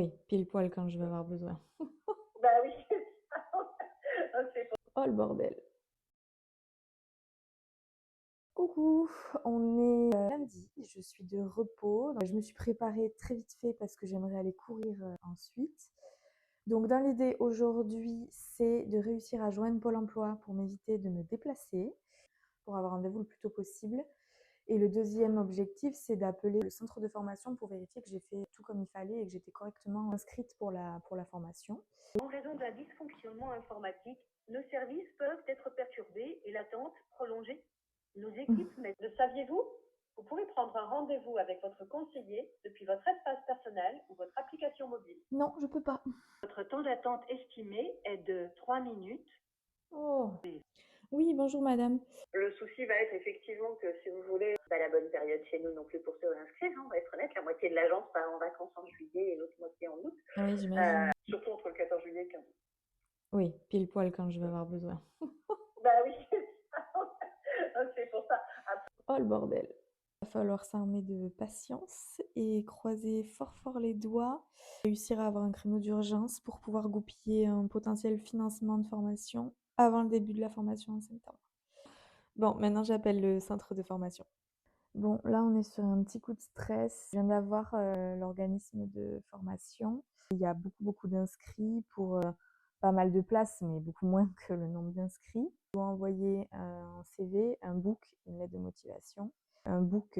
Oui, pile poil quand je vais avoir besoin. Bah oui, c'est ça. Ok. Oh le bordel. Coucou, on est lundi, je suis de repos. Donc, je me suis préparée très vite fait parce que j'aimerais aller courir ensuite. Donc dans l'idée aujourd'hui, c'est de réussir à joindre Pôle emploi pour m'éviter de me déplacer, pour avoir rendez-vous le plus tôt possible. Et le deuxième objectif, c'est d'appeler le centre de formation pour vérifier que j'ai fait tout comme il fallait et que j'étais correctement inscrite pour la formation. En raison d'un dysfonctionnement informatique, nos services peuvent être perturbés et l'attente prolongée. Nos équipes, mais le saviez-vous? Vous pouvez prendre un rendez-vous avec votre conseiller depuis votre espace personnel ou votre application mobile. Non, je peux pas. Votre temps d'attente estimé est de 3 minutes. Oh. Oui, bonjour madame. Le souci va être effectivement que si vous voulez, pas la bonne période chez nous non plus pour se réinscrire, hein, on va être honnête, la moitié de l'agence part en vacances en juillet et l'autre moitié en août, Oui, j'imagine. surtout entre le 14 juillet et le 15 août. Oui, pile poil quand je vais avoir besoin. Bah oui, c'est pour ça. Oh le bordel. Il va falloir s'armer de patience et croiser fort fort les doigts, réussir à avoir un créneau d'urgence pour pouvoir goupiller un potentiel financement de formation avant le début de la formation en septembre. Bon, maintenant j'appelle le centre de formation. Bon, là on est sur un petit coup de stress. Je viens d'avoir l'organisme de formation. Il y a beaucoup d'inscrits pour pas mal de places, mais beaucoup moins que le nombre d'inscrits. Je dois envoyer un CV, un book, une lettre de motivation. Un book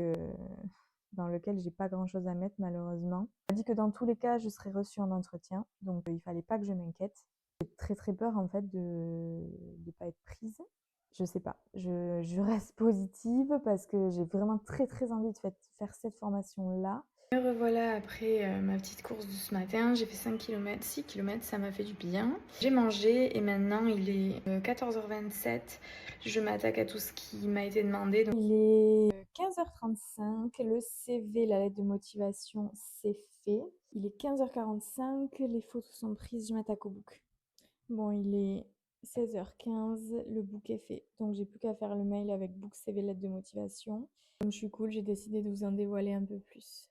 dans lequel j'ai pas grand chose à mettre malheureusement. On m'a dit que dans tous les cas je serais reçue en entretien, donc il fallait pas que je m'inquiète. J'ai très peur en fait de pas être prise. Je sais pas, je reste positive parce que j'ai vraiment très envie de faire cette formation-là. Me revoilà après ma petite course de ce matin. J'ai fait 5 km, 6 km, ça m'a fait du bien. J'ai mangé et maintenant il est 14h27. Je m'attaque à tout ce qui m'a été demandé. Donc, il est 15h35, le CV, la lettre de motivation, c'est fait. Il est 15h45, les photos sont prises, je m'attaque au book. Bon, il est 16h15, le book est fait. Donc j'ai plus qu'à faire le mail avec book, CV, lettre de motivation. Comme je suis cool, j'ai décidé de vous en dévoiler un peu plus.